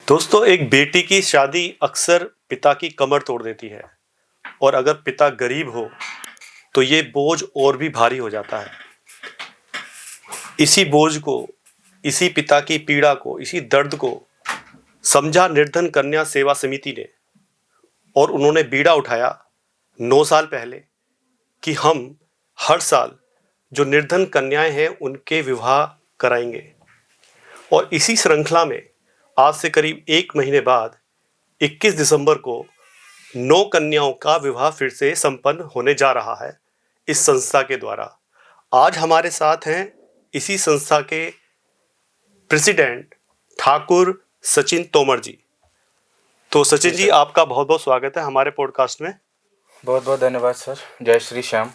दोस्तों, एक बेटी की शादी अक्सर पिता की कमर तोड़ देती है। और अगर पिता गरीब हो तो ये बोझ और भी भारी हो जाता है। इसी बोझ को, इसी पिता की पीड़ा को, इसी दर्द को समझा निर्धन कन्या सेवा समिति ने। और उन्होंने बीड़ा उठाया 9 साल पहले कि हम हर साल जो निर्धन कन्याएं हैं उनके विवाह कराएंगे। और इसी श्रृंखला में आज से करीब 1 महीने बाद 21 दिसंबर को 9 कन्याओं का विवाह फिर से संपन्न होने जा रहा है इस संस्था के द्वारा। आज हमारे साथ हैं इसी संस्था के प्रेसिडेंट ठाकुर सचिन तोमर जी। तो सचिन जी, आपका बहुत बहुत स्वागत है हमारे पॉडकास्ट में। बहुत बहुत धन्यवाद सर। जय श्री श्याम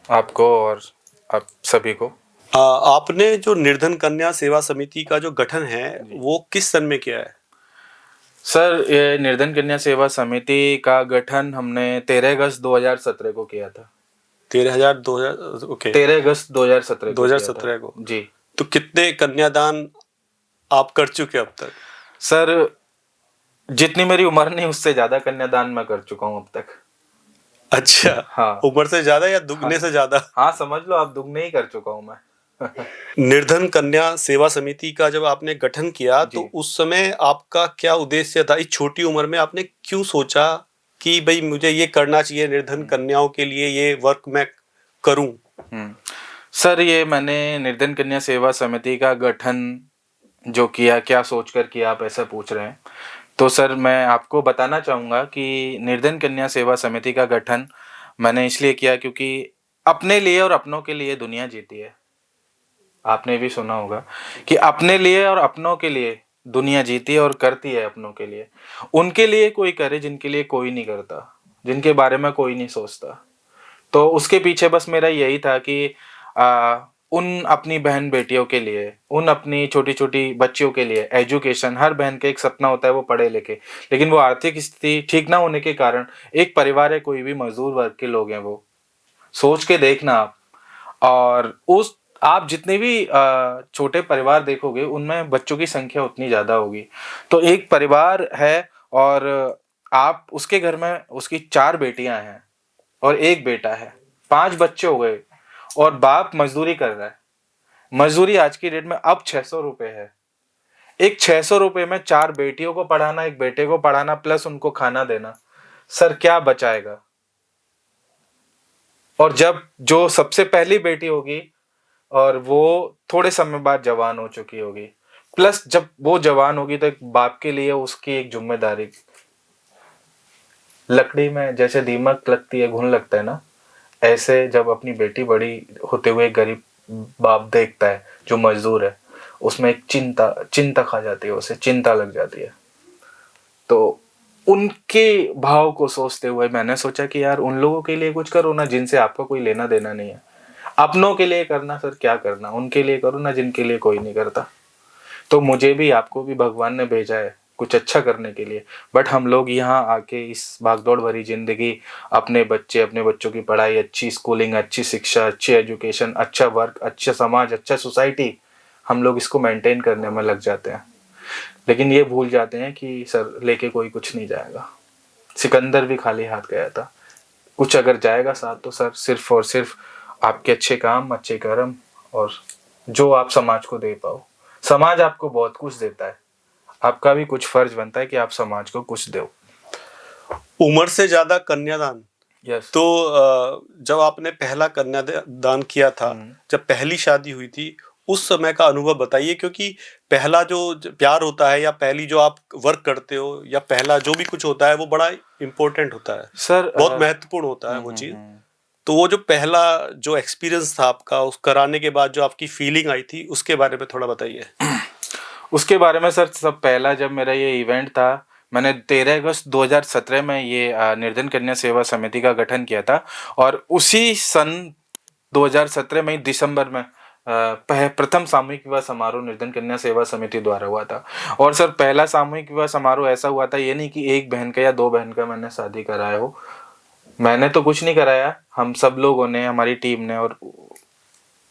आपको और आप सभी को। आपने जो निर्धन कन्या सेवा समिति का जो गठन है वो किस सन में किया है? सर, ये निर्धन कन्या सेवा समिति का गठन हमने 13 अगस्त 2017 को किया था। 13 अगस्त 2017 को जी। तो कितने कन्यादान आप कर चुके अब तक? सर, जितनी मेरी उम्र नहीं उससे ज्यादा कन्यादान मैं कर चुका हूँ अब तक। अच्छा, हाँ। उम्र से ज्यादा या दुगने से ज्यादा? हाँ, समझ लो आप, दुगने ही कर चुका हूँ मैं। निर्धन कन्या सेवा समिति का जब आपने गठन किया तो उस समय आपका क्या उद्देश्य था? इस छोटी उम्र में आपने क्यों सोचा कि भाई मुझे ये करना चाहिए, निर्धन कन्याओं के लिए ये वर्क मैं करूं? सर, ये मैंने निर्धन कन्या सेवा समिति का गठन जो किया, क्या सोचकर किया, आप ऐसा पूछ रहे हैं। तो सर, मैं आपको बताना चाहूँगा कि निर्धन कन्या सेवा समिति का गठन मैंने इसलिए किया क्योंकि अपने लिए और अपनों के लिए दुनिया जीती है। आपने भी सुना होगा कि अपने लिए और अपनों के लिए दुनिया जीती है और करती है अपनों के लिए। उनके लिए कोई करे जिनके लिए कोई नहीं करता, जिनके बारे में कोई नहीं सोचता। तो उसके पीछे बस मेरा यही था कि उन अपनी बहन बेटियों के लिए, उन अपनी छोटी छोटी बच्चियों के लिए एजुकेशन, हर बहन का एक सपना होता है वो पढ़े लिखे, लेकिन वो आर्थिक स्थिति ठीक ना होने के कारण एक परिवार है, कोई भी मजदूर वर्ग के लोग हैं, वो सोच के देखना आप। और उस आप जितने भी छोटे परिवार देखोगे उनमें बच्चों की संख्या उतनी ज़्यादा होगी। तो एक परिवार है और आप उसके घर में, उसकी 4 बेटियां हैं और 1 बेटा है, 5 बच्चे हो गए और बाप मजदूरी कर रहा है। मजदूरी आज की डेट में अब 600 रुपये है। एक 600 रुपये में 4 बेटियों को पढ़ाना, 1 बेटे को पढ़ाना, प्लस उनको खाना देना, सर क्या बचाएगा? और जब जो सबसे पहली बेटी होगी और वो थोड़े समय बाद जवान हो चुकी होगी, प्लस जब वो जवान होगी तो एक बाप के लिए उसकी एक जिम्मेदारी, लकड़ी में जैसे दीमक लगती है, घुन लगता है ना, ऐसे जब अपनी बेटी बड़ी होते हुए गरीब बाप देखता है जो मजदूर है, उसमें एक चिंता खा जाती है, उसे चिंता लग जाती है। तो उनके भाव को सोचते हुए मैंने सोचा कि यार उन लोगों के लिए कुछ करो ना जिनसे आपका कोई लेना देना नहीं है। अपनों के लिए करना सर क्या करना, उनके लिए करो ना जिनके लिए कोई नहीं करता। तो मुझे भी, आपको भी भगवान ने भेजा है कुछ अच्छा करने के लिए, बट हम लोग यहाँ आके इस भागदौड़ भरी जिंदगी, अपने बच्चों की पढ़ाई, अच्छी स्कूलिंग, अच्छी शिक्षा, अच्छी एजुकेशन, अच्छा वर्क, अच्छा समाज, अच्छा सोसाइटी, हम लोग इसको मेंटेन करने में लग जाते हैं। लेकिन ये भूल जाते हैं कि सर लेके कोई कुछ नहीं जाएगा। सिकंदर भी खाली हाथ गया था, कुछ अगर जाएगा साथ तो सर सिर्फ और सिर्फ आपके अच्छे काम, अच्छे कर्म और जो आप समाज को दे पाओ। समाज आपको बहुत कुछ देता है, आपका भी कुछ फर्ज बनता है कि आप समाज को कुछ दो। उम्र से ज्यादा कन्यादान। यस। तो जब आपने पहला कन्यादान किया था, जब पहली शादी हुई थी, उस समय का अनुभव बताइए। क्योंकि पहला जो प्यार होता है या पहली जो आप वर्क करते हो या पहला जो भी कुछ होता है वो बड़ा इम्पोर्टेंट होता है सर, बहुत महत्वपूर्ण होता है वो चीज। तो वो जो पहला जो एक्सपीरियंस था आपका, उस कराने के बाद जो आपकी फीलिंग आई थी, उसके बारे में थोड़ा बताइए। उसके बारे में सर, सब पहला जब मेरा ये इवेंट था, मैंने 13 अगस्त 2017 में ये निर्धन कन्या सेवा समिति का गठन किया था। और उसी सन 2017 में दिसंबर में प्रथम सामूहिक विवाह समारोह निर्धन कन्या सेवा समिति द्वारा हुआ था। और सर पहला सामूहिक विवाह समारोह ऐसा हुआ था, ये नहीं कि 1 बहन का या 2 बहन का मैंने शादी कराया हो। मैंने तो कुछ नहीं कराया, हम सब लोगों ने, हमारी टीम ने और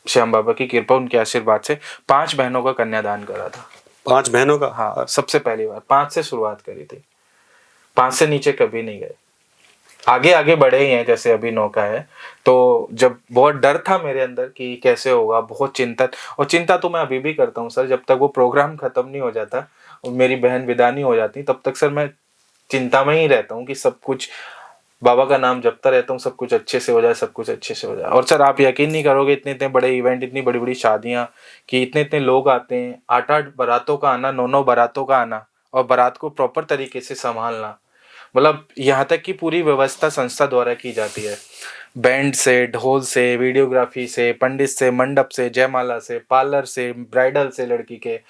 श्याम बाबा की कृपा, उनके आशीर्वाद से 5 बहनों का कन्यादान करा था। 5 बहनों का? हाँ, सबसे पहली बार 5 से शुरुआत करी थी, 5 से नीचे कभी नहीं गए। आगे आगे बढ़े ही हैं, जैसे अभी 9 का है। तो जब बहुत डर था मेरे अंदर कि कैसे होगा, बहुत चिंतन, और चिंता तो मैं अभी भी करता हूँ सर, जब तक वो प्रोग्राम खत्म नहीं हो जाता और मेरी बहन विदा नहीं हो जाती, तब तक सर मैं चिंता में ही रहता हूँ कि सब कुछ, बाबा का नाम जपता रहता हूँ, सब कुछ अच्छे से हो जाए, सब कुछ अच्छे से हो जाए। और सर आप यकीन नहीं करोगे, इतने इतने बड़े इवेंट, इतनी बड़ी बड़ी शादियाँ, कि इतने इतने लोग आते हैं, 8-8 बारातों का आना, 9-9 बारातों का आना, और बारात को प्रॉपर तरीके से संभालना, मतलब यहाँ तक कि पूरी व्यवस्था संस्था द्वारा की जाती है, बैंड से, ढोल से, वीडियोग्राफी से, पंडित से, मंडप से, जयमाला से, पार्लर से, ब्राइडल से, लड़की के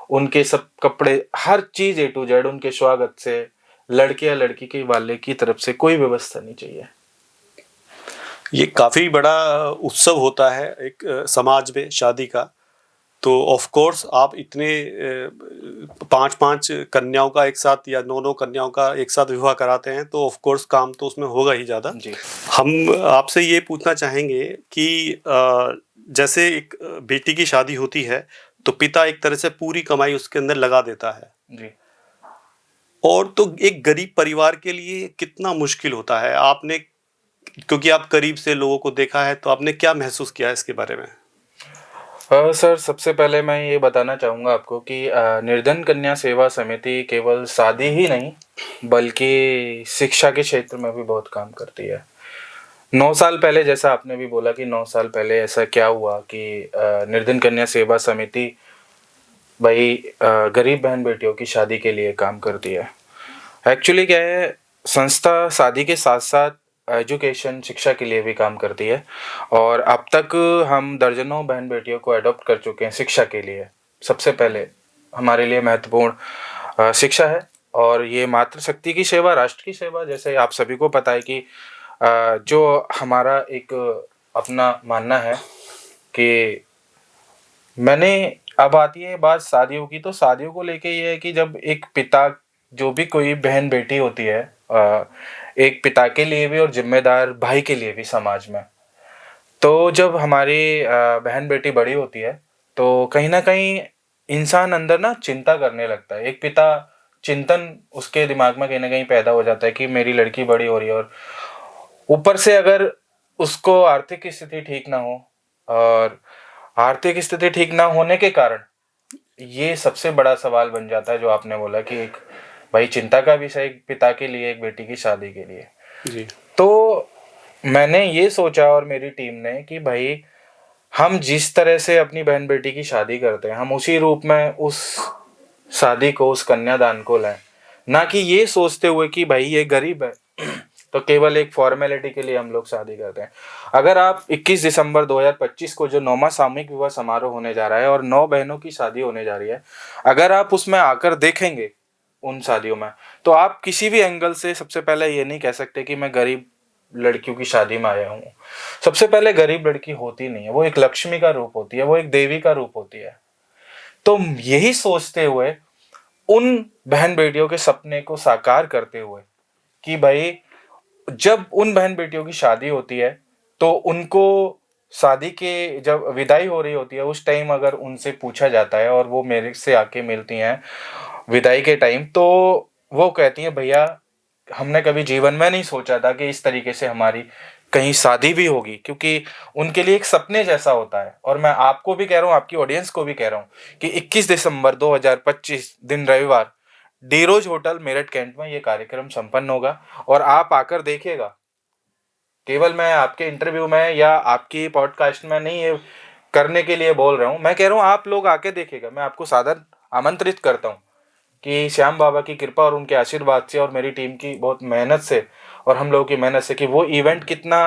उनके सब कपड़े, हर चीज A to Z, उनके स्वागत से, लड़के या लड़की के वाले की तरफ से कोई व्यवस्था नहीं चाहिए। ये काफ़ी बड़ा उत्सव होता है एक समाज में शादी का। तो ऑफ कोर्स आप इतने 5-5 कन्याओं का एक साथ या 9-9 कन्याओं का एक साथ विवाह कराते हैं, तो ऑफ कोर्स काम तो उसमें होगा ही ज़्यादा। जी। हम आपसे ये पूछना चाहेंगे कि जैसे एक बेटी की शादी होती है तो पिता एक तरह से पूरी कमाई उसके अंदर लगा देता है, जी। और तो एक गरीब परिवार के लिए कितना मुश्किल होता है। आपने, क्योंकि आप करीब से लोगों को देखा है, तो आपने क्या महसूस किया है इसके बारे में? सर सबसे पहले मैं ये बताना चाहूँगा आपको कि निर्धन कन्या सेवा समिति केवल शादी ही नहीं, बल्कि शिक्षा के क्षेत्र में भी बहुत काम करती है। 9 साल पहले, जैसा आपने भी बोला कि 9 साल पहले ऐसा क्या हुआ कि निर्धन कन्या सेवा समिति भाई गरीब बहन बेटियों की शादी के लिए काम करती है। एक्चुअली क्या है, संस्था शादी के साथ साथ एजुकेशन, शिक्षा के लिए भी काम करती है, और अब तक हम दर्जनों बहन बेटियों को अडॉप्ट कर चुके हैं शिक्षा के लिए। सबसे पहले हमारे लिए महत्वपूर्ण शिक्षा है, और ये मातृशक्ति की सेवा, राष्ट्र की सेवा, जैसे आप सभी को पता है कि जो हमारा एक अपना मानना है कि मैंने, अब आती है बात शादियों की, तो शादियों को लेके ये है कि जब एक पिता, जो भी कोई बहन बेटी होती है, एक पिता के लिए भी और जिम्मेदार भाई के लिए भी समाज में, तो जब हमारी बहन बेटी बड़ी होती है तो कहीं ना कहीं इंसान अंदर ना चिंता करने लगता है। एक पिता चिंतन उसके दिमाग में कहीं ना कहीं पैदा हो जाता है कि मेरी लड़की बड़ी हो रही है, और ऊपर से अगर उसको आर्थिक स्थिति ठीक ना हो, और आर्थिक स्थिति ठीक ना होने के कारण ये सबसे बड़ा सवाल बन जाता है जो आपने बोला कि एक भाई चिंता का विषय एक पिता के लिए, एक बेटी की शादी के लिए। जी। तो मैंने ये सोचा और मेरी टीम ने कि भाई हम जिस तरह से अपनी बहन बेटी की शादी करते हैं, हम उसी रूप में उस शादी को, उस कन्यादान को लाएं, ना कि ये सोचते हुए कि भाई ये गरीब है तो केवल एक फॉर्मेलिटी के लिए हम लोग शादी करते हैं। अगर आप 21 दिसंबर 2025 को जो 9वां सामूहिक विवाह समारोह होने जा रहा है और 9 बहनों की शादी होने जा रही है, अगर आप उसमें आकर देखेंगे उन शादियों में, तो आप किसी भी एंगल से सबसे पहले ये नहीं कह सकते कि मैं गरीब लड़कियों की शादी में आया हूँ। सबसे पहले गरीब लड़की होती नहीं है, वो एक लक्ष्मी का रूप होती है, वो एक देवी का रूप होती है। तो यही सोचते हुए, उन बहन बेटियों के सपने को साकार करते हुए कि भाई जब उन बहन बेटियों की शादी होती है तो उनको शादी के जब विदाई हो रही होती है उस टाइम अगर उनसे पूछा जाता है और वो मेरे से आके मिलती हैं विदाई के टाइम, तो वो कहती हैं भैया हमने कभी जीवन में नहीं सोचा था कि इस तरीके से हमारी कहीं शादी भी होगी, क्योंकि उनके लिए एक सपने जैसा होता है। और मैं आपको भी कह रहा हूँ, आपकी ऑडियंस को भी कह रहा हूँ कि 21 दिसंबर 2025 दिन रविवार डी रोज होटल मेरठ कैंट में ये कार्यक्रम संपन्न होगा, और आप आकर देखिएगा। केवल मैं आपके इंटरव्यू में या आपकी पॉडकास्ट में नहीं ये करने के लिए बोल रहा हूँ, मैं कह रहा हूँ आप लोग आके देखिएगा। मैं आपको सादर आमंत्रित करता हूँ कि श्याम बाबा की कृपा और उनके आशीर्वाद से और मेरी टीम की बहुत मेहनत से और हम लोगों की मेहनत से कि वो इवेंट कितना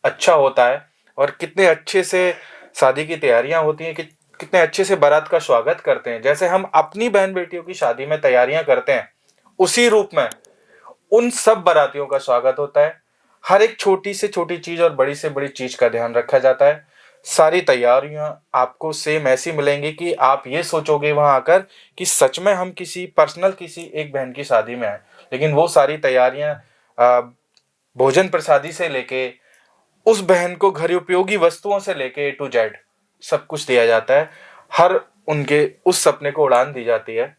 अच्छा होता है और कितने अच्छे से शादी की तैयारियां होती हैं, कि कितने अच्छे से बारात का स्वागत करते हैं। जैसे हम अपनी बहन बेटियों की शादी में तैयारियां करते हैं, उसी रूप में उन सब बारातियों का स्वागत होता है। हर एक छोटी से छोटी चीज और बड़ी से बड़ी चीज का ध्यान रखा जाता है। सारी तैयारियां आपको सेम ऐसी मिलेंगी कि आप ये सोचोगे वहां आकर कि सच में हम किसी पर्सनल किसी एक बहन की शादी में आए। लेकिन वो सारी तैयारियां भोजन प्रसादी से लेके उस बहन को घर उपयोगी वस्तुओं से लेके A to Z सब कुछ दिया जाता है। हर उनके उस सपने को उड़ान दी जाती है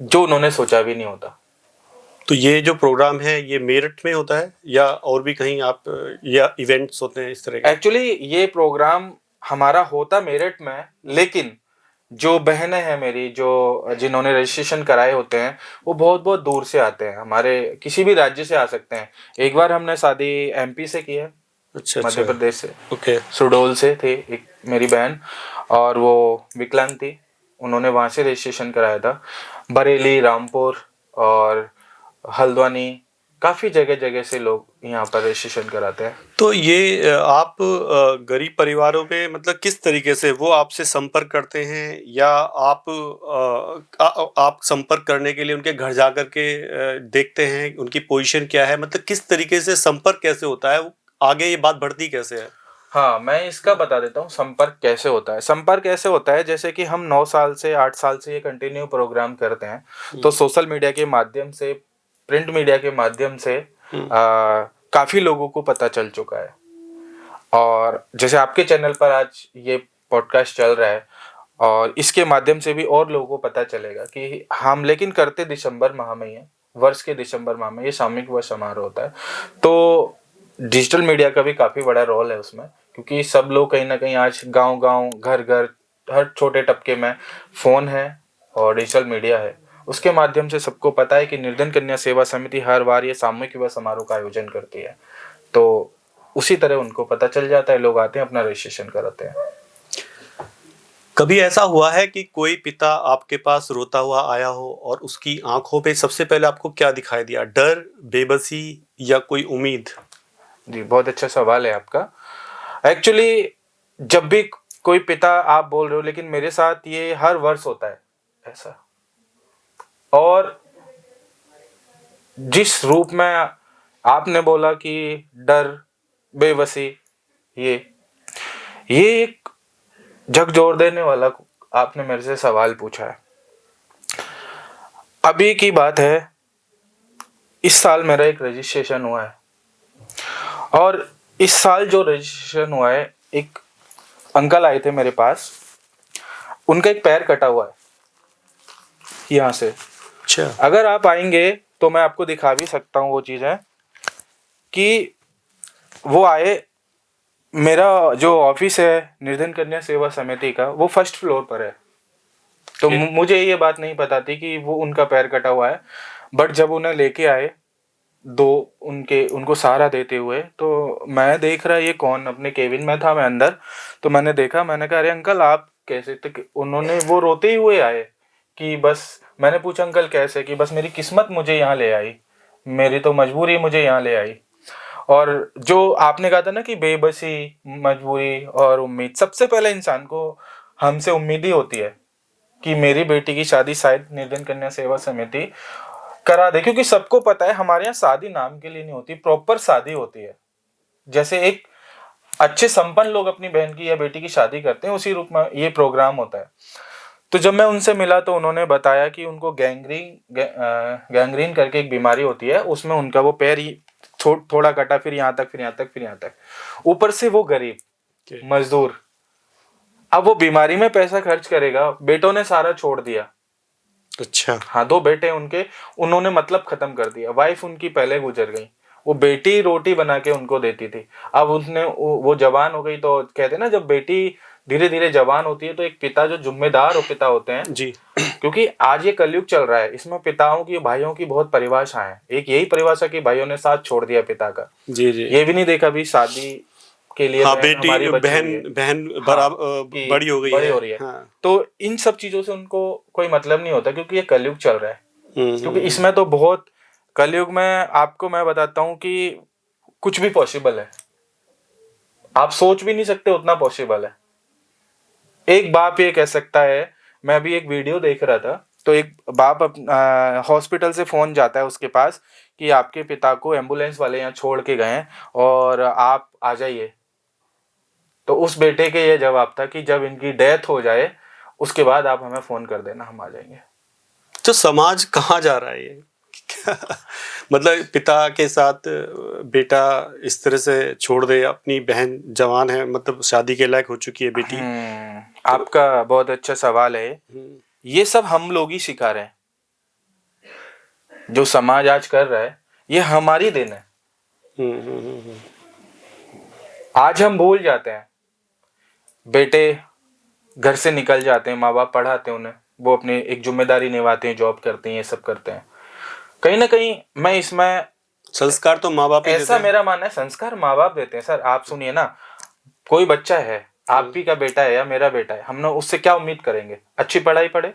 जो उन्होंने सोचा भी नहीं होता। तो ये जो प्रोग्राम है ये मेरठ में होता है या और भी कहीं आप या इवेंट्स होते हैं इस तरह के? एक्चुअली ये प्रोग्राम हमारा होता मेरठ में, लेकिन जो बहनें हैं मेरी, जो जिन्होंने रजिस्ट्रेशन कराए होते हैं, वो बहुत बहुत दूर से आते हैं, हमारे किसी भी राज्य से आ सकते हैं। एक बार हमने शादी एमपी से की है, अच्छा मध्य प्रदेश से, ओके। सुडोल से थे एक मेरी बहन, और वो विकलांग थी, उन्होंने वहाँ से रजिस्ट्रेशन कराया था। बरेली, रामपुर और हल्द्वानी, काफ़ी जगह जगह से लोग यहाँ पर रजिस्ट्रेशन कराते हैं। तो ये आप गरीब परिवारों में मतलब किस तरीके से वो आपसे संपर्क करते हैं या आप संपर्क करने के लिए उनके घर जा कर के देखते हैं उनकी पोजीशन क्या है, मतलब किस तरीके से संपर्क कैसे होता है, आगे ये बात बढ़ती कैसे है? हाँ, मैं इसका बता देता हूँ संपर्क कैसे होता है। संपर्क ऐसे होता है जैसे कि हम 9 साल से 8 साल से ये कंटिन्यू प्रोग्राम करते हैं, तो सोशल मीडिया के माध्यम से, प्रिंट मीडिया के माध्यम से काफ़ी लोगों को पता चल चुका है। और जैसे आपके चैनल पर आज ये पॉडकास्ट चल रहा है, और इसके माध्यम से भी और लोगों को पता चलेगा कि हम, लेकिन करते दिसंबर माह में ही है, वर्ष के दिसंबर माह में ये सामूहिक विवाह समारोह होता है। तो डिजिटल मीडिया का भी काफ़ी बड़ा रोल है उसमें, क्योंकि सब लोग कहीं ना कहीं आज गांव-गांव, घर-घर, हर छोटे टपके में फ़ोन है और डिजिटल मीडिया है। उसके माध्यम से सबको पता है कि निर्धन कन्या सेवा समिति हर बार ये सामूहिक विवाह समारोह का आयोजन करती है। तो उसी तरह उनको पता चल जाता है, लोग आते हैं, अपना रजिस्ट्रेशन कराते हैं। कभी ऐसा हुआ है कि कोई पिता आपके पास रोता हुआ आया हो और उसकी आंखों पे सबसे पहले आपको क्या दिखाई दिया, डर, बेबसी या कोई उम्मीद? जी, बहुत अच्छा सवाल है आपका। एक्चुअली जब भी कोई पिता, आप बोल रहे हो, लेकिन मेरे साथ ये हर वर्ष होता है ऐसा। और जिस रूप में आपने बोला कि डर, बेबसी, ये एक जग जोड़ देने वाला आपने मेरे से सवाल पूछा है। अभी की बात है, इस साल मेरा एक रजिस्ट्रेशन हुआ है, और इस साल जो रजिस्ट्रेशन हुआ है, एक अंकल आए थे मेरे पास, उनका एक पैर कटा हुआ है यहाँ से। अच्छा। अगर आप आएंगे तो मैं आपको दिखा भी सकता हूँ वो चीज़ें, कि वो आए, मेरा जो ऑफिस है निर्धन कन्या सेवा समिति का, वो फर्स्ट फ्लोर पर है। तो मुझे ये बात नहीं पता थी कि वो उनका पैर कटा हुआ है, बट जब उन्हें लेके आए उनको सहारा देते हुए, तो मैं देख रहा, ये कौन, अपने केबिन में था मैं अंदर, तो मैंने देखा, मैंने कहा अरे अंकल आप कैसे? तो उन्होंने, वो रोते ही हुए आए कि बस, मैंने पूछा अंकल कैसे? कि बस मेरी किस्मत मुझे यहाँ ले आई, मेरी तो मजबूरी मुझे यहाँ ले आई। और जो आपने कहा था ना कि बेबसी, मजबूरी और उम्मीद, सबसे पहले इंसान को हमसे उम्मीद ही होती है कि मेरी बेटी की शादी शायद निर्धन कन्या सेवा समिति करा दे, क्योंकि सबको पता है हमारे यहाँ शादी नाम के लिए नहीं होती, प्रॉपर शादी होती है। जैसे एक अच्छे संपन्न लोग अपनी बहन की या बेटी की शादी करते हैं, उसी रूप में ये प्रोग्राम होता है। तो जब मैं उनसे मिला तो उन्होंने बताया कि उनको गैंग्रीन करके एक बीमारी होती है, उसमें उनका वो पैर ही थोड़ा कटा, फिर यहाँ तक, फिर यहाँ तक, फिर यहाँ तक। ऊपर से वो गरीब मजदूर, अब वो बीमारी में पैसा खर्च करेगा, बेटों ने सारा छोड़ दिया। अच्छा। हाँ, 2 बेटे उनके, उन्होंने मतलब खत्म कर दिया। वाइफ उनकी पहले गुजर गई, वो बेटी रोटी बना के उनको देती थी। अब उसने, वो जवान हो गई, तो कहते हैं ना, जब बेटी धीरे धीरे जवान होती है तो एक पिता जो जिम्मेदार हो पिता होते हैं जी, क्योंकि आज ये कलयुग चल रहा है, इसमें पिताओं की, भाइयों की बहुत परिभाषा है। एक यही परिभाषा कि भाइयों ने साथ छोड़ दिया पिता का। जी जी। ये भी नहीं देखा भी शादी के लिए हाँ, हमारी बहन बड़ी हो गई है। हाँ। तो इन सब चीजों से उनको कोई मतलब नहीं होता, क्योंकि ये कलयुग चल रहा है। क्योंकि इसमें तो बहुत, कलयुग में आपको मैं बताता हूँ कि कुछ भी पॉसिबल है, आप सोच भी नहीं सकते उतना पॉसिबल है। एक बाप ये कह सकता है, मैं अभी एक वीडियो देख रहा था, तो एक बाप हॉस्पिटल से फोन जाता है उसके पास कि आपके पिता को एम्बुलेंस वाले यहाँ छोड़ के गए हैं और आप आ जाइए। तो उस बेटे के ये जवाब था कि जब इनकी डेथ हो जाए उसके बाद आप हमें फोन कर देना, हम आ जाएंगे। तो समाज कहाँ जा रहा है ये? मतलब पिता के साथ बेटा इस तरह से छोड़ दे, अपनी बहन जवान है, मतलब शादी के लायक हो चुकी है बेटी। आपका बहुत अच्छा सवाल है। हम्म, ये सब हम लोग ही सिखा रहे हैं, जो समाज आज कर रहा है ये हमारी देन है। हम्म, हम्म, हम्म, आज हम भूल जाते हैं, बेटे घर से निकल जाते हैं, माँ बाप पढ़ाते हैं उन्हें, वो अपनी एक जिम्मेदारी निभाते हैं, जॉब करते हैं, ये सब करते हैं। कहीं ना कहीं मैं इसमें, संस्कार तो माँ बाप ही देते ऐसा हैं। मेरा मानना है, संस्कार माँ बाप देते हैं। सर आप सुनिए ना, कोई बच्चा है, आप ही का बेटा है या मेरा बेटा है, हम ना उससे क्या उम्मीद करेंगे? अच्छी पढ़ाई पढ़े,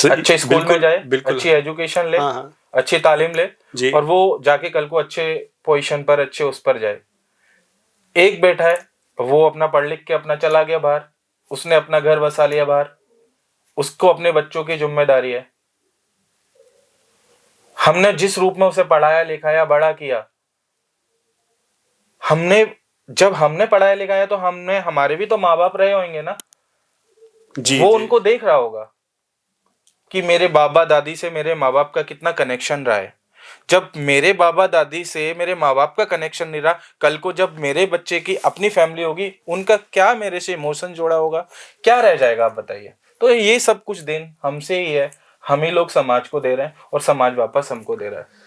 अच्छे स्कूल में बिल्कुल जाए, बिल्कुल। अच्छी एजुकेशन ले, हाँ हाँ अच्छी तालीम ले, जी। और वो जाके कल को अच्छे पोजीशन पर, अच्छे उस पर जाए। एक बेटा है, वो अपना पढ़ लिख के अपना चला गया बाहर, उसने अपना घर बसा लिया बाहर, उसको अपने बच्चों की जिम्मेदारी है। हमने जिस रूप में उसे पढ़ाया लिखाया बड़ा किया, हमने जब हमने पढ़ाया लिखाया तो हमने, हमारे भी तो माँ बाप रहे होंगे ना, जी वो जी। उनको देख रहा होगा कि मेरे बाबा दादी से मेरे माँ बाप का कितना कनेक्शन रहा है। जब मेरे बाबा दादी से मेरे माँ बाप का कनेक्शन नहीं रहा, कल को जब मेरे बच्चे की अपनी फैमिली होगी, उनका क्या मेरे से इमोशन जोड़ा होगा, क्या रह जाएगा आप बताइए। तो ये सब कुछ देन हमसे ही है, हम ही लोग समाज को दे रहे हैं और समाज वापस हमको दे रहा है।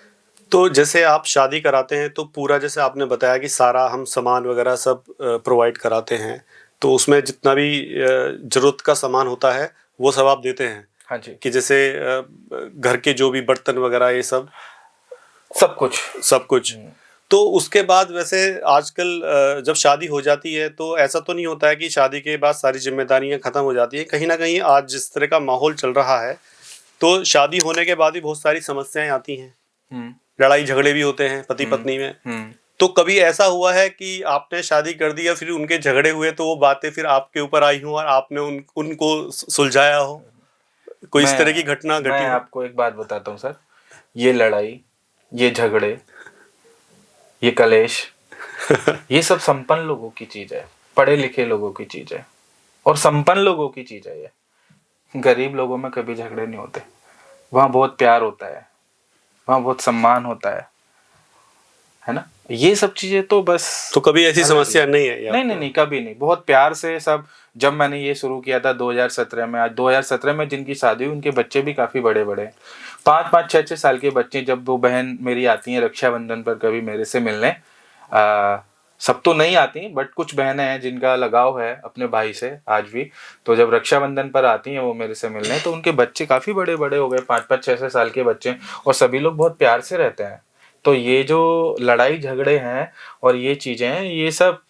तो जैसे आप शादी कराते हैं तो पूरा, जैसे आपने बताया कि सारा हम सामान वगैरह सब प्रोवाइड कराते हैं, तो उसमें जितना भी जरूरत का सामान होता है वो सब आप देते हैं? हाँ जी, कि जैसे घर के जो भी बर्तन वगैरह ये सब सब कुछ। सब कुछ। तो उसके बाद वैसे आजकल जब शादी हो जाती है तो ऐसा तो नहीं होता है कि शादी के बाद सारी जिम्मेदारियां खत्म हो जाती हैं? कहीं ना कहीं आज जिस तरह का माहौल चल रहा है, तो शादी होने के बाद भी बहुत सारी समस्याएं आती हैं, हम्म लड़ाई झगड़े भी होते हैं पति हम्म पत्नी में। हम्म तो कभी ऐसा हुआ है कि आपने शादी कर दी या फिर उनके झगड़े हुए तो वो बातें फिर आपके ऊपर आई हों और आपने उनको सुलझाया हो? कोई इस तरह की घटना मैं घटी हो? आपको एक बात बताता हूँ सर, ये लड़ाई, ये झगड़े, ये कलेश, ये सब संपन्न लोगों की चीज है, पढ़े लिखे लोगों की चीज है और संपन्न लोगों की चीज है। ये गरीब लोगों में कभी झगड़े नहीं होते, वहाँ बहुत प्यार होता है, वहाँ बहुत सम्मान होता है ना। ये सब चीजें तो बस तो कभी ऐसी अलग ही समस्या है। नहीं है ये नहीं आपको? नहीं नहीं, कभी नहीं, बहुत प्यार से सब। जब मैंने ये शुरू किया था 2017 में, आज 2017 में जिनकी शादी हुई उनके बच्चे भी काफी बड़े बड़े, 5-5 6-6 साल के बच्चे। जब वो बहन मेरी आती हैं रक्षाबंधन पर कभी मेरे से मिलने, सब तो नहीं आती बट कुछ बहनें हैं जिनका लगाव है अपने भाई से आज भी, तो जब रक्षाबंधन पर आती हैं वो मेरे से मिलने, तो उनके बच्चे काफी बड़े बड़े हो गए, 5-5 6-6 साल के बच्चे, और सभी लोग बहुत प्यार से रहते हैं। तो ये जो लड़ाई झगड़े हैं और ये चीजें हैं, ये सब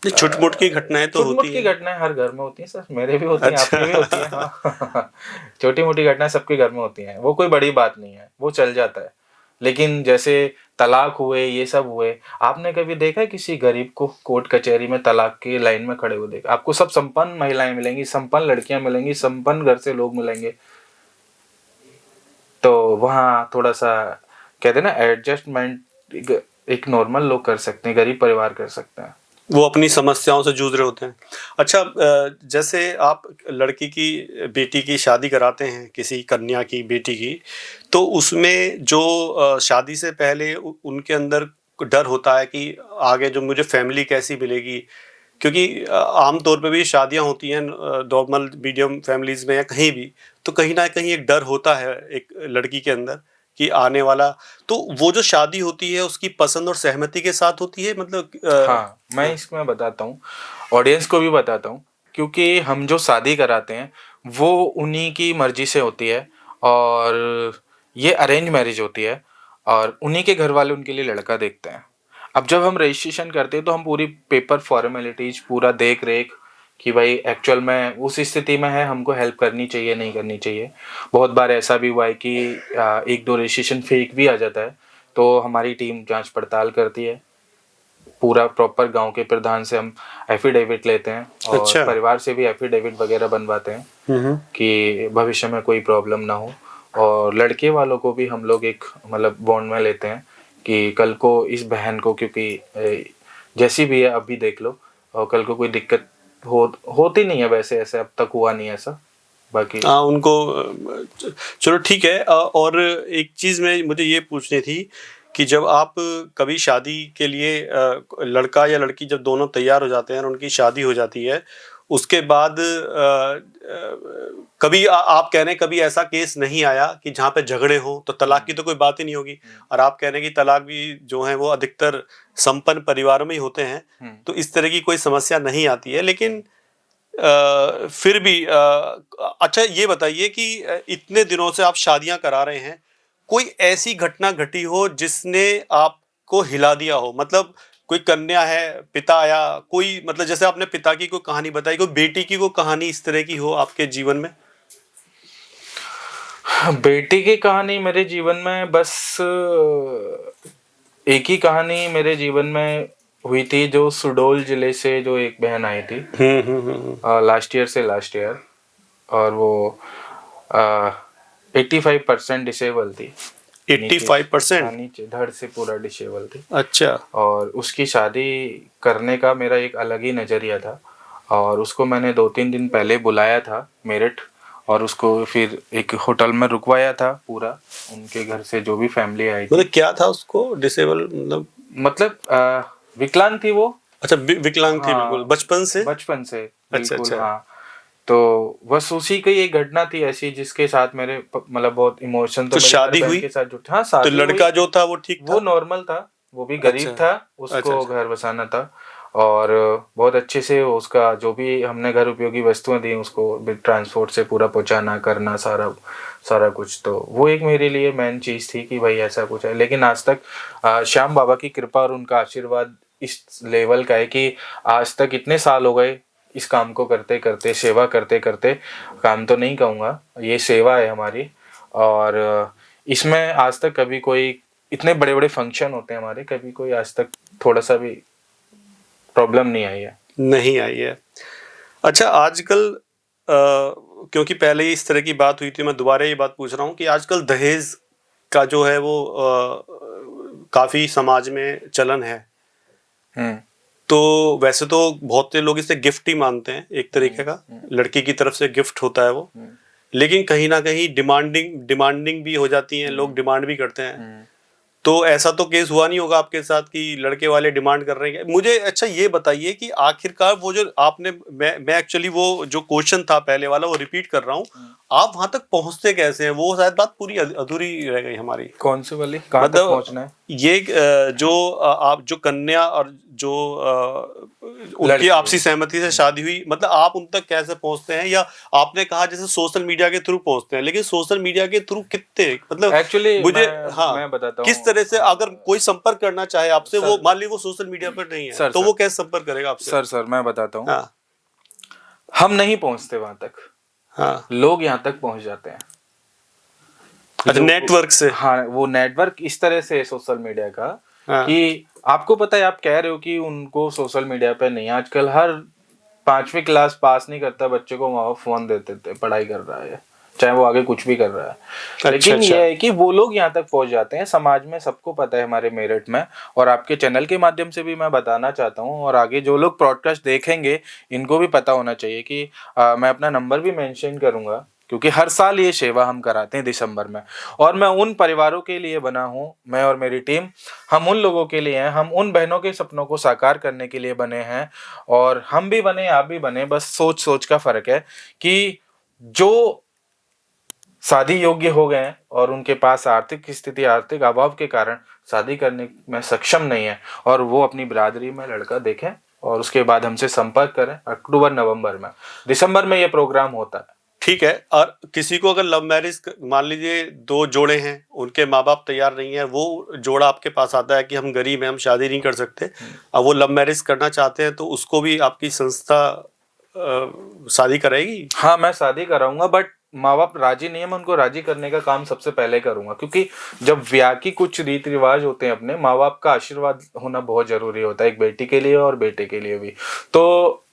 छोटी मोटी की घटनाएं तो छोटी मोटी होती की हैं। घटनाएं हर घर में होती हैं सर, मेरे भी होती हैं, आपकी भी होती हैं, अच्छा। हाँ। छोटी मोटी घटनाएं सबके घर में होती हैं, वो कोई बड़ी बात नहीं है, वो चल जाता है। लेकिन जैसे तलाक हुए, ये सब हुए, आपने कभी देखा है किसी गरीब को कोर्ट कचहरी में तलाक की लाइन में खड़े हुए देखा? आपको सब संपन्न महिलाएं मिलेंगी, संपन्न लड़कियां मिलेंगी, संपन्न घर से लोग मिलेंगे। तो वहाँ थोड़ा सा कहते हैं ना एडजस्टमेंट, एक नॉर्मल लोग कर सकते हैं, गरीब परिवार कर सकते हैं। वो अपनी समस्याओं से जूझ रहे होते हैं। अच्छा, जैसे आप लड़की की बेटी की शादी कराते हैं, किसी कन्या की बेटी की, तो उसमें जो शादी से पहले उनके अंदर डर होता है कि आगे जो मुझे फैमिली कैसी मिलेगी, क्योंकि आम तौर पे भी शादियां होती हैं नॉर्मल मीडियम फैमिलीज में या कहीं भी, तो कहीं ना कहीं एक डर होता है एक लड़की के अंदर कि आने वाला, तो वो जो शादी होती है उसकी पसंद और सहमति के साथ होती है, मतलब हाँ, मैं इसमें बताता हूँ, ऑडियंस को भी बताता हूँ, क्योंकि हम जो शादी कराते हैं वो उन्हीं की मर्जी से होती है, और ये अरेंज मैरिज होती है, और उन्हीं के घर वाले उनके लिए लड़का देखते हैं। अब जब हम रजिस्ट्रेशन करते हैं तो हम पूरी पेपर फॉर्मेलिटीज, पूरा देख रेख कि भाई एक्चुअल में उस स्थिति में है, हमको हेल्प करनी चाहिए नहीं करनी चाहिए। बहुत बार ऐसा भी हुआ है कि 1-2 रजिस्ट्रेशन फेक भी आ जाता है, तो हमारी टीम जांच पड़ताल करती है, पूरा प्रॉपर गांव के प्रधान से हम एफिडेविट लेते हैं और अच्छा। परिवार से भी एफिडेविट वगैरह बनवाते हैं कि भविष्य में कोई प्रॉब्लम ना हो। और लड़के वालों को भी हम लोग एक मतलब बॉन्ड में लेते हैं कि कल को इस बहन को, क्योंकि जैसी भी है अभी देख लो, और कल को कोई दिक्कत होती नहीं है, वैसे ऐसे अब तक हुआ नहीं ऐसा, बाकी हाँ उनको चलो ठीक है। और एक चीज़ में मुझे ये पूछनी थी कि जब आप कभी शादी के लिए लड़का या लड़की जब दोनों तैयार हो जाते हैं और उनकी शादी हो जाती है, उसके बाद कभी आप कह रहे हैं कभी ऐसा केस नहीं आया कि जहाँ पे झगड़े हो, तो तलाक की तो कोई बात ही नहीं होगी, और आप कह रहे हैं कि तलाक भी जो है वो अधिकतर संपन्न परिवारों में ही होते हैं, तो इस तरह की कोई समस्या नहीं आती है। लेकिन फिर भी अच्छा ये बताइए कि इतने दिनों से आप शादियां करा रहे हैं, कोई ऐसी घटना घटी हो जिसने आपको हिला दिया हो? मतलब कोई कन्या है, पिता आया, कोई मतलब जैसे आपने पिता की कोई कहानी बताई, कोई बेटी की कोई कहानी इस तरह की हो आपके जीवन में? बेटी की कहानी मेरे जीवन में बस एक ही कहानी मेरे जीवन में हुई थी, जो सुडोल जिले से जो एक बहन आई थी लास्ट ईयर, और वो 85% डिसेबल थी। 85%? हाँ, नीचे धड़ से पूरा डिसेबल थी। अच्छा। और उसकी शादी करने का मेरा एक अलग ही नज़रिया था, और उसको मैंने 2-3 दिन पहले बुलाया था मेरठ, और उसको फिर एक होटल में रुकवाया था पूरा, उनके घर से जो भी फैमिली आई थी। मतलब क्या था उसको डिसेबल? मतलब विकलांग थी वो। अच्छा, विकलांग थी। हाँ, बिल्कुल बचपन से? बचपन से अच्छा बिल्कुल। अच्छा। हाँ, तो बस उसी की एक घटना थी ऐसी जिसके साथ मेरे मतलब बहुत इमोशन तो तो मेरी हर शादी बहन हुई? के साथ जुट। हाँ, तो शादी लड़का हुई। जो था वो ठीक था? वो नॉर्मल था, वो भी गरीब अच्छा था, अच्छा उसको अच्छा। घर बसाना था, और बहुत अच्छे से उसका जो भी हमने घर उपयोगी वस्तुएं दी उसको ट्रांसपोर्ट से पूरा पहुंचाना करना, सारा सारा कुछ। तो वो एक मेरे लिए मेन चीज़ थी कि भाई ऐसा कुछ है। लेकिन आज तक श्याम बाबा की कृपा और उनका आशीर्वाद इस लेवल का है कि आज तक इतने साल हो गए इस काम को करते करते, सेवा करते करते, काम तो नहीं कहूँगा, ये सेवा है हमारी। और इसमें आज तक कभी कोई, इतने बड़े बड़े फंक्शन होते हैं हमारे, कभी कोई आज तक थोड़ा सा भी प्रॉब्लम नहीं आई है। नहीं आई है। अच्छा, आजकल क्योंकि पहले ही इस तरह की बात हुई थी, मैं दोबारा ये बात पूछ रहा हूँ कि आजकल दहेज का जो है वो काफी समाज में चलन है। तो वैसे तो बहुत से लोग इसे गिफ्ट ही मानते हैं, एक तरीके का लड़की की तरफ से गिफ्ट होता है वो, लेकिन कहीं ना कहीं डिमांडिंग भी हो जाती हैं, लोग डिमांड भी करते हैं। तो ऐसा तो केस हुआ नहीं होगा आपके साथ कि लड़के वाले डिमांड कर रहे हैं? मुझे अच्छा ये बताइए कि आखिरकार वो जो आपने, मैं एक्चुअली वो जो क्वेश्चन था पहले वाला वो रिपीट कर रहा हूँ, आप वहां तक पहुंचते कैसे हैं? वो शायद बात पूरी अधूरी रह गई हमारी। कौन सी वाली, कहाँ तक मतलब पहुँचना है? ये जो आप जो कन्या और जो उनकी लड़की। आपसी सहमति से शादी हुई, मतलब आप उन तक कैसे पहुंचते हैं? या आपने कहा जैसे सोशल मीडिया के थ्रू पहुंचते हैं, लेकिन सोशल मीडिया के थ्रू कितने, मतलब एक्चुअली मुझे, हाँ, मैं बताता हूँ किस तरह से अगर कोई संपर्क करना चाहे आपसे, वो सर, मान ली वो सोशल मीडिया पर नहीं है, सर, तो सर, वो कैसे संपर्क करेगा आपसे? सर मैं बताता हूँ। हाँ हम नहीं पहुँचते वहां तक, हाँ। लोग यहाँ तक पहुँच जाते हैं। अच्छा, नेटवर्क से? हाँ, वो नेटवर्क इस तरह से है सोशल मीडिया का, हाँ। कि आपको पता है, आप कह रहे हो कि उनको सोशल मीडिया पे नहीं, आजकल हर 5वीं क्लास पास नहीं करता बच्चे को माँ बाप फोन दे देते, पढ़ाई कर रहा है, चाहे वो आगे कुछ भी कर रहा है। अच्छा, लेकिन अच्छा। ये है कि वो लोग यहाँ तक पहुंच जाते हैं, समाज में सबको पता है हमारे मेरठ में, और आपके चैनल के माध्यम से भी मैं बताना चाहता हूँ, और आगे जो लोग ब्रॉडकास्ट देखेंगे इनको भी पता होना चाहिए कि मैं अपना नंबर भी मेंशन करूंगा, क्योंकि हर साल ये सेवा हम कराते हैं दिसंबर में, और मैं उन परिवारों के लिए बना हूँ, मैं और मेरी टीम, हम उन लोगों के लिए हैं, हम उन बहनों के सपनों को साकार करने के लिए बने हैं, और हम भी बने, आप भी बने, बस सोच सोच का फर्क है कि जो शादी योग्य हो गए हैं और उनके पास आर्थिक स्थिति, आर्थिक अभाव के कारण शादी करने में सक्षम नहीं है, और वो अपनी बिरादरी में लड़का देखें और उसके बाद हमसे संपर्क करें। अक्टूबर नवंबर में, दिसंबर में ये प्रोग्राम होता है। ठीक है। और किसी को अगर लव मैरिज, मान लीजिए दो जोड़े हैं, उनके माँ बाप तैयार नहीं है, वो जोड़ा आपके पास आता है कि हम गरीब हैं, हम शादी नहीं कर सकते, अब वो लव मैरिज करना चाहते हैं, तो उसको भी आपकी संस्था शादी कराएगी? हाँ, मैं शादी कराऊंगा, बट माँ बाप राजी नहीं है, मैं उनको राजी करने का काम सबसे पहले करूंगा, क्योंकि जब ब्याह की कुछ रीति रिवाज होते हैं, अपने माँ बाप का आशीर्वाद होना बहुत जरूरी होता है, एक बेटी के लिए और बेटे के लिए भी। तो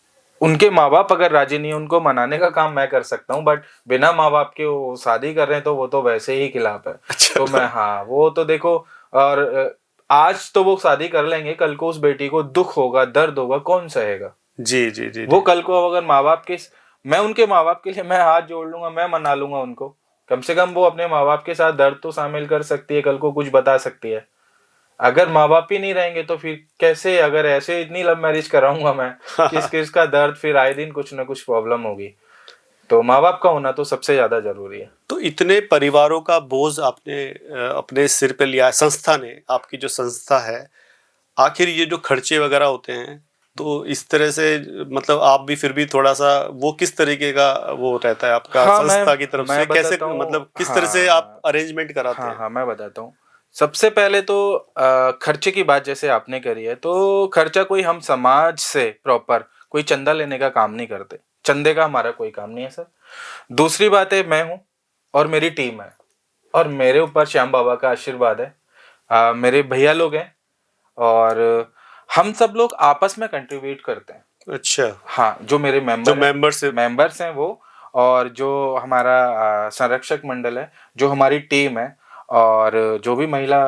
उनके माँ बाप अगर राजी नहीं है, उनको मनाने का काम मैं कर सकता हूँ, बट बिना माँ बाप के वो शादी कर रहे हैं तो वो तो वैसे ही खिलाफ है। अच्छा। तो मैं, हाँ, वो तो देखो, और आज तो वो शादी कर लेंगे, कल को उस बेटी को दुख होगा, दर्द होगा, कौन सहेगा? जी जी जी वो जी। कल को अगर माँ बाप के, मैं उनके माँ बाप के लिए मैं हाथ जोड़ लूंगा, मैं मना लूंगा उनको, कम से कम वो अपने माँ बाप के साथ दर्द तो शामिल कर सकती है, कल को कुछ बता सकती है। अगर माँ बाप ही नहीं रहेंगे तो फिर कैसे, अगर ऐसे इतनी लव मैरिज कराऊंगा मैं, किस किस का दर्द, फिर आए दिन कुछ ना कुछ प्रॉब्लम होगी। तो माँ बाप का होना तो सबसे ज्यादा जरूरी है। तो इतने परिवारों का बोझ आपने अपने सिर पे लिया है, संस्था ने, आपकी जो संस्था है, आखिर ये जो खर्चे वगैरह होते हैं, तो इस तरह से मतलब आप भी फिर भी थोड़ा सा, वो किस तरीके का वो रहता है आपका हाँ संस्था की तरफ से, मैं कैसे बताता हूँ। मतलब किस तरह से आप हाँ अरेंजमेंट कराते हाँ हैं? हाँ मैं बताता हूँ। सबसे पहले तो खर्चे की बात जैसे आपने करी है, तो खर्चा कोई हम समाज से प्रॉपर कोई चंदा लेने का काम नहीं करते। चंदे का हमारा कोई काम नहीं है सर। दूसरी बात है, मैं हूँ और मेरी टीम है, और मेरे ऊपर श्याम बाबा का आशीर्वाद है। मेरे भैया लोग हैं, और हम सब लोग आपस में कंट्रीब्यूट करते हैं। अच्छा, हाँ, जो मेरे जो मेंबरशिप मेंबर्स हैं वो, और जो हमारा संरक्षक मंडल है, जो हमारी टीम है, और जो भी महिला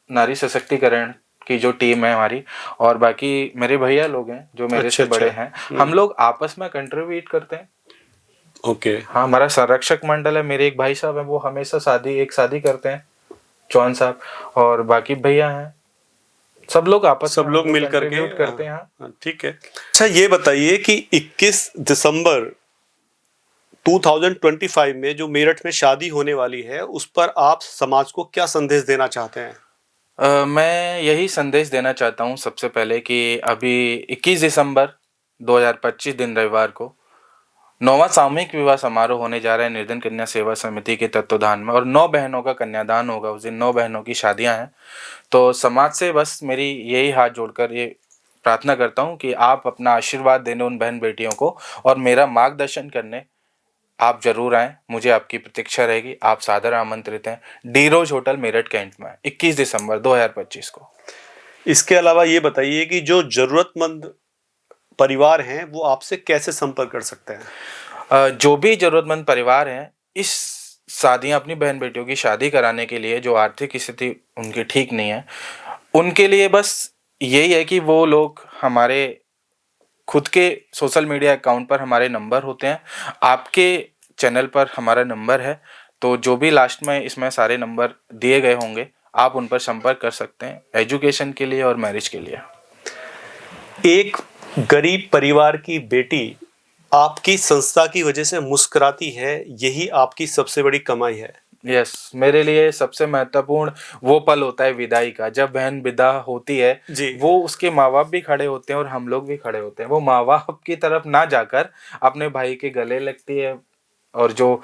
नारी सशक्तिकरण की जो टीम है हमारी, और बाकी मेरे भैया लोग हैं जो मेरे अच्छा से बड़े अच्छा, हैं, हम लोग आपस में कंट्रीब्यूट करते हैं। ओके। हाँ, हमारा संरक्षक मंडल है, मेरे एक भाई साहब हैं, वो हमेशा शादी करते हैं, चौहान साहब, और बाकी भैया हैं, सब लोग आपस सब में हम लोग लोग मिल करके, कंट्रीब्यूट करते हैं। हाँ। हाँ, ठीक है। अच्छा ये बताइए कि 21 दिसंबर 2025 में जो मेरठ में शादी होने वाली है, उस पर आप समाज को क्या संदेश देना चाहते हैं? मैं यही संदेश देना चाहता हूँ सबसे पहले कि अभी 21 दिसंबर 2025 दिन रविवार को 9वां सामूहिक विवाह समारोह होने जा रहा है निर्धन कन्या सेवा समिति के तत्वाधान में, और 9 बहनों का कन्यादान होगा उस दिन। 9 बहनों की शादियां हैं। तो समाज से बस मेरी यही हाथ जोड़कर ये प्रार्थना करता हूँ कि आप अपना आशीर्वाद देने उन बहन बेटियों को, और मेरा मार्गदर्शन करने आप जरूर आएं। मुझे आपकी प्रतीक्षा रहेगी। आप सादर आमंत्रित हैं। डी रोज होटल मेरठ कैंट में 21 दिसंबर 2025 को। इसके अलावा ये बताइए कि जो जरूरतमंद परिवार हैं वो आपसे कैसे संपर्क कर सकते हैं? जो भी जरूरतमंद परिवार हैं, इस शादियां अपनी बहन बेटियों की शादी कराने के लिए, जो आर्थिक स्थिति उनकी ठीक नहीं है, उनके लिए बस यही है कि वो लोग हमारे खुद के सोशल मीडिया अकाउंट पर हमारे नंबर होते हैं, आपके चैनल पर हमारा नंबर है, तो जो भी लास्ट में इसमें सारे नंबर दिए गए होंगे, आप उन पर संपर्क कर सकते हैं एजुकेशन के लिए और मैरिज के लिए। एक गरीब परिवार की बेटी आपकी संस्था की वजह से मुस्कुराती है, यही आपकी सबसे बड़ी कमाई है। यस, मेरे लिए सबसे महत्वपूर्ण वो पल होता है विदाई का, जब बहन विदा होती है। जी। वो उसके माँ बाप भी खड़े होते हैं और हम लोग भी खड़े होते हैं। वो माँ बाप की तरफ ना जाकर अपने भाई के गले लगती है, और जो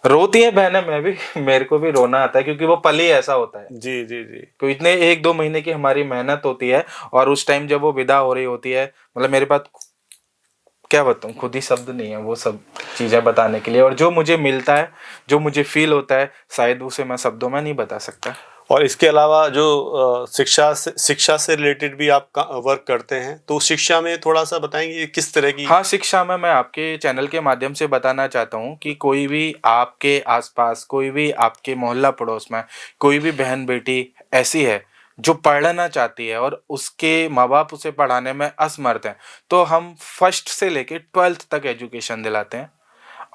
रोती है बहनें, मैं भी मेरे को भी रोना आता है, क्योंकि वो पल ही ऐसा होता है। जी जी जी। तो इतने 1-2 महीने की हमारी मेहनत होती है, और उस टाइम जब वो विदा हो रही होती है, मतलब मेरे पास क्या बताऊँ, खुद ही शब्द नहीं है वो सब चीज़ें बताने के लिए। और जो मुझे मिलता है, जो मुझे फील होता है, शायद उसे मैं शब्दों में नहीं बता सकता। और इसके अलावा जो शिक्षा से रिलेटेड भी आप वर्क करते हैं, तो शिक्षा में थोड़ा सा बताएंगे किस तरह की? हाँ, शिक्षा में मैं आपके चैनल के माध्यम से बताना चाहता हूँ कि कोई भी आपके आसपास, कोई भी आपके मोहल्ला पड़ोस में कोई भी बहन बेटी ऐसी है जो पढ़ना चाहती है और उसके माँ बाप उसे पढ़ाने में असमर्थ हैं, तो हम फर्स्ट से लेके 12th तक एजुकेशन दिलाते हैं,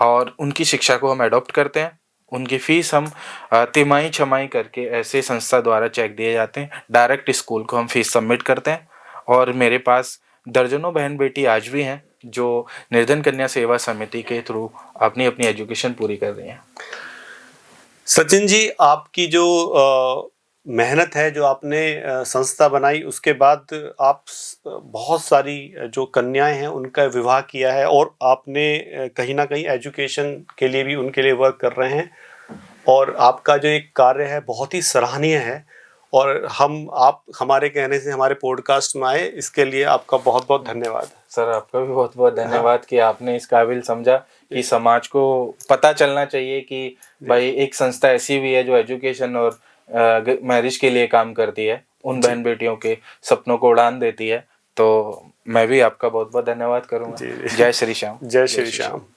और उनकी शिक्षा को हम एडॉप्ट करते हैं। उनकी फीस हम तिमाही छमाही करके ऐसे संस्था द्वारा चेक दिए जाते हैं। डायरेक्ट स्कूल को हम फीस सबमिट करते हैं, और मेरे पास दर्जनों बहन बेटी आज भी हैं जो निर्धन कन्या सेवा समिति के थ्रू अपनी अपनी एजुकेशन पूरी कर रही हैं। सचिन जी, आपकी जो मेहनत है, जो आपने संस्था बनाई, उसके बाद आप बहुत सारी जो कन्याएं हैं उनका विवाह किया है, और आपने कहीं ना कहीं एजुकेशन के लिए भी उनके लिए वर्क कर रहे हैं, और आपका जो एक कार्य है बहुत ही सराहनीय है। और आप हमारे कहने से हमारे पॉडकास्ट में आए, इसके लिए आपका बहुत बहुत धन्यवाद। सर, आपका भी बहुत बहुत धन्यवाद कि आपने इस काबिल समझा कि समाज को पता चलना चाहिए कि भाई एक संस्था ऐसी भी है जो एजुकेशन और मैरिज के लिए काम करती है, उन बहन बेटियों के सपनों को उड़ान देती है। तो मैं भी आपका बहुत बहुत धन्यवाद करूंगा। जय श्री श्याम। जय श्री श्याम।